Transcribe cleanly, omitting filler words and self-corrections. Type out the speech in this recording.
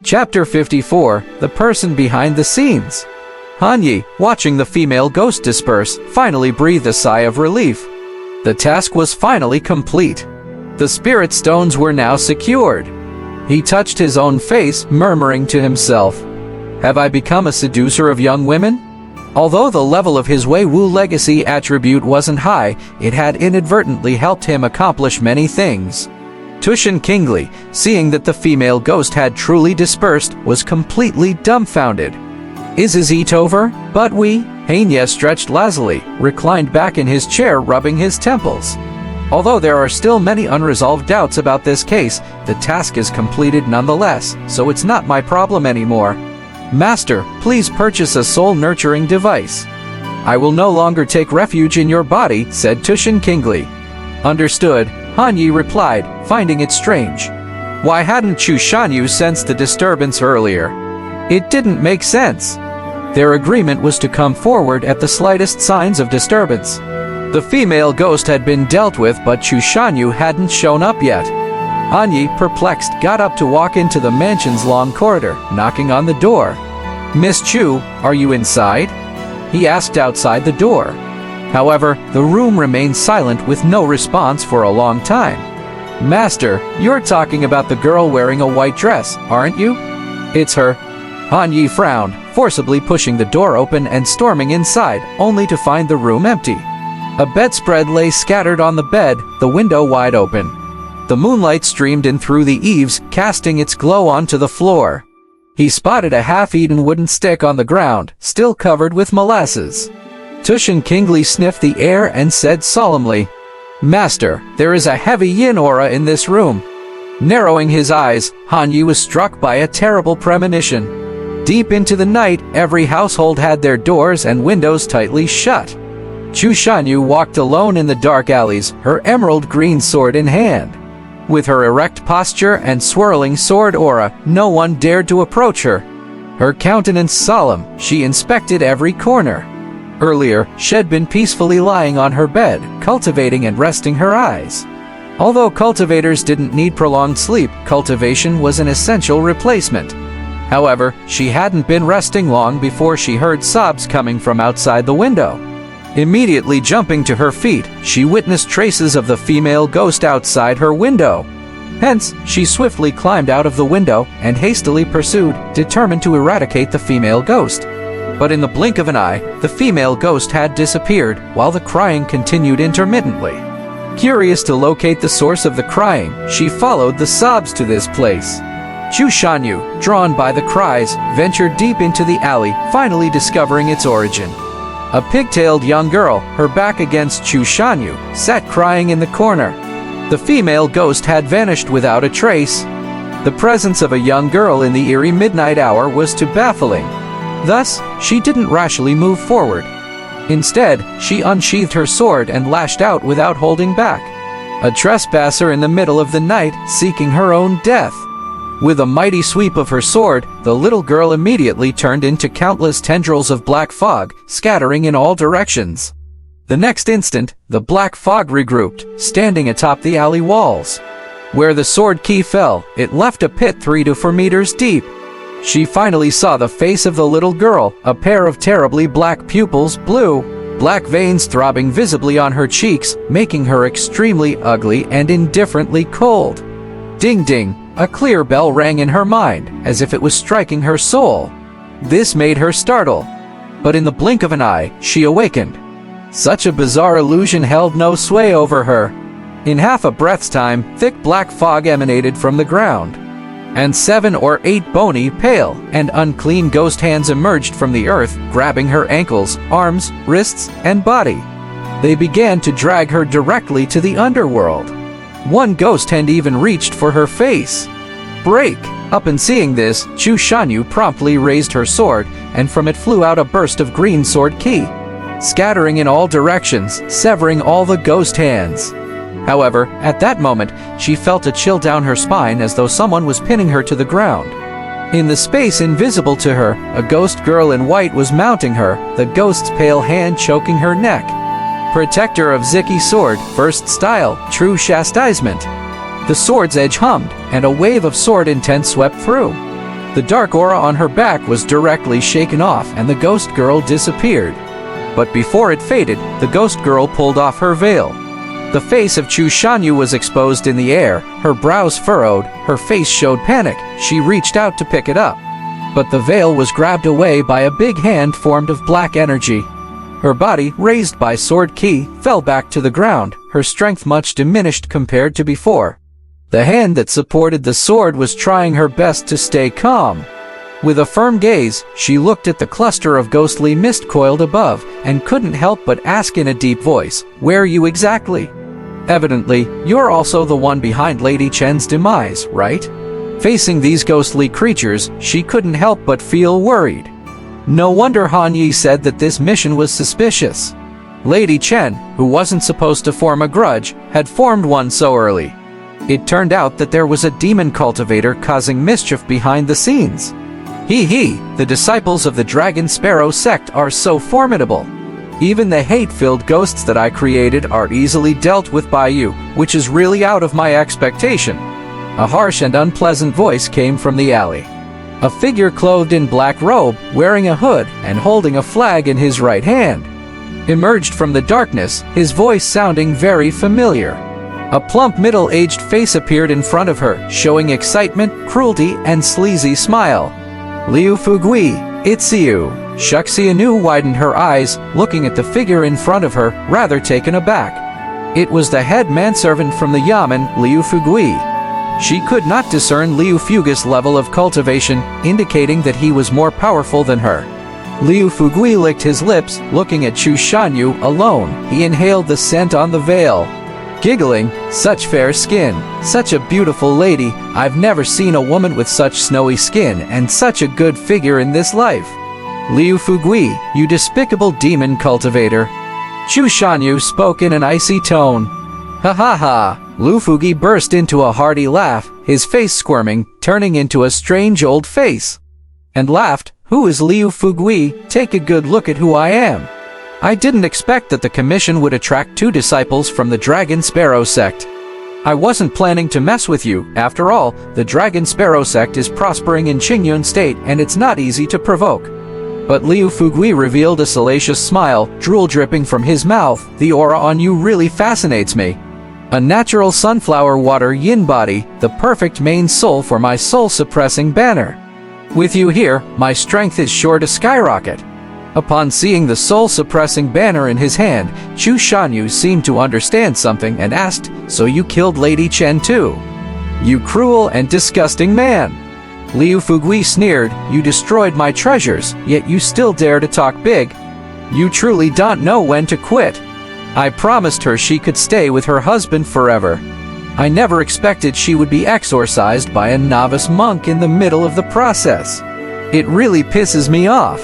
Chapter 54, The Person Behind the Scenes. Han Yi, watching the female ghost disperse, finally breathed a sigh of relief. The task was finally complete. The spirit stones were now secured. He touched his own face, murmuring to himself, "Have I become a seducer of young women?" Although the level of his Wei Wu legacy attribute wasn't high, it had inadvertently helped him accomplish many things. Tushin Kingli, seeing that the female ghost had truly dispersed, was completely dumbfounded. "Is his eat over? But we?" Hanya stretched lazily, reclined back in his chair, rubbing his temples. Although there are still many unresolved doubts about this case, the task is completed nonetheless, so it's not my problem anymore. Master, please purchase a soul-nurturing device. "I will no longer take refuge in your body," said Tushin Kingli. "Understood," Han Yi replied, finding it strange. Why hadn't Chu Shanyu sensed the disturbance earlier? It didn't make sense. Their agreement was to come forward at the slightest signs of disturbance. The female ghost had been dealt with, but Chu Shanyu hadn't shown up yet. Han Yi, perplexed, got up to walk into the mansion's long corridor, knocking on the door. "Miss Chu, are you inside?" he asked outside the door. However, the room remained silent with no response for a long time. "Master, you're talking about the girl wearing a white dress, aren't you?" "It's her." Han Yi frowned, forcibly pushing the door open and storming inside, only to find the room empty. A bedspread lay scattered on the bed, the window wide open. The moonlight streamed in through the eaves, casting its glow onto the floor. He spotted a half-eaten wooden stick on the ground, still covered with molasses. Tushin Kingli sniffed the air and said solemnly, "Master, there is a heavy yin aura in this room." Narrowing his eyes, Han Yi was struck by a terrible premonition. Deep into the night, every household had their doors and windows tightly shut. Chu Shanyu walked alone in the dark alleys, her emerald green sword in hand. With her erect posture and swirling sword aura, no one dared to approach her. Her countenance solemn, she inspected every corner. Earlier, she'd been peacefully lying on her bed, cultivating and resting her eyes. Although cultivators didn't need prolonged sleep, cultivation was an essential replacement. However, she hadn't been resting long before she heard sobs coming from outside the window. Immediately jumping to her feet, she witnessed traces of the female ghost outside her window. Hence, she swiftly climbed out of the window and hastily pursued, determined to eradicate the female ghost. But in the blink of an eye, the female ghost had disappeared, while the crying continued intermittently. Curious to locate the source of the crying, she followed the sobs to this place. Chu Shanyu, drawn by the cries, ventured deep into the alley, finally discovering its origin. A pigtailed young girl, her back against Chu Shanyu, sat crying in the corner. The female ghost had vanished without a trace. The presence of a young girl in the eerie midnight hour was too baffling. Thus, she didn't rashly move forward. Instead, she unsheathed her sword and lashed out without holding back. A trespasser in the middle of the night, seeking her own death. With a mighty sweep of her sword, the little girl immediately turned into countless tendrils of black fog, scattering in all directions. The next instant, the black fog regrouped, standing atop the alley walls. Where the sword key fell, it left a pit 3 to 4 meters deep. She finally saw the face of the little girl, a pair of terribly black pupils, blue, black veins throbbing visibly on her cheeks, making her extremely ugly and indifferently cold. Ding ding, a clear bell rang in her mind, as if it was striking her soul. This made her startle. But in the blink of an eye, she awakened. Such a bizarre illusion held no sway over her. In half a breath's time, thick black fog emanated from the ground. And 7 or 8 bony, pale, and unclean ghost hands emerged from the earth, grabbing her ankles, arms, wrists, and body. They began to drag her directly to the underworld. One ghost hand even reached for her face. "Break!" Upon seeing this, Chu Shanyu promptly raised her sword, and from it flew out a burst of green sword ki, scattering in all directions, severing all the ghost hands. However, at that moment, she felt a chill down her spine as though someone was pinning her to the ground. In the space invisible to her, a ghost girl in white was mounting her, the ghost's pale hand choking her neck. Protector of Ziki sword, first style, true chastisement. The sword's edge hummed, and a wave of sword intent swept through. The dark aura on her back was directly shaken off and the ghost girl disappeared. But before it faded, the ghost girl pulled off her veil. The face of Chu Shanyu was exposed in the air, her brows furrowed, her face showed panic. She reached out to pick it up. But the veil was grabbed away by a big hand formed of black energy. Her body, raised by sword ki, fell back to the ground, her strength much diminished compared to before. The hand that supported the sword was trying her best to stay calm. With a firm gaze, she looked at the cluster of ghostly mist coiled above, and couldn't help but ask in a deep voice, "Where are you exactly? Evidently, you're also the one behind Lady Chen's demise, right?" Facing these ghostly creatures, she couldn't help but feel worried. No wonder Han Yi said that this mission was suspicious. Lady Chen, who wasn't supposed to form a grudge, had formed one so early. It turned out that there was a demon cultivator causing mischief behind the scenes. The disciples of the Dragon Sparrow sect are so formidable. Even the hate-filled ghosts that I created are easily dealt with by you, which is really out of my expectation. A harsh and unpleasant voice came from the alley. A figure clothed in black robe, wearing a hood, and holding a flag in his right hand, emerged from the darkness, his voice sounding very familiar. A plump middle-aged face appeared in front of her, showing excitement, cruelty, and sleazy smile. "Liu Fugui, it's you." Shuxianu widened her eyes, looking at the figure in front of her, rather taken aback. It was the head manservant from the Yamen, Liu Fugui. She could not discern Liu Fugui's level of cultivation, indicating that he was more powerful than her. Liu Fugui licked his lips, looking at Chu Shanyu alone. He inhaled the scent on the veil. Giggling, "Such fair skin, such a beautiful lady. I've never seen a woman with such snowy skin and such a good figure in this life. Liu Fugui, you despicable demon cultivator." Chu Shanyu spoke in an icy tone. "Ha ha ha!" Liu Fugui burst into a hearty laugh, his face squirming, turning into a strange old face. And laughed, "Who is Liu Fugui? Take a good look at who I am. I didn't expect that the commission would attract 2 disciples from the Dragon Sparrow sect. I wasn't planning to mess with you. After all, the Dragon Sparrow sect is prospering in Qingyun State and it's not easy to provoke." But Liu Fugui revealed a salacious smile, drool dripping from his mouth. "The aura on you really fascinates me. A natural sunflower water yin body, the perfect main soul for my soul-suppressing banner. With you here, my strength is sure to skyrocket." Upon seeing the soul-suppressing banner in his hand, Chu Shanyu seemed to understand something and asked, "So you killed Lady Chen too? You cruel and disgusting man." Liu Fugui sneered, "You destroyed my treasures, yet you still dare to talk big. You truly don't know when to quit. I promised her she could stay with her husband forever. I never expected she would be exorcised by a novice monk in the middle of the process. It really pisses me off."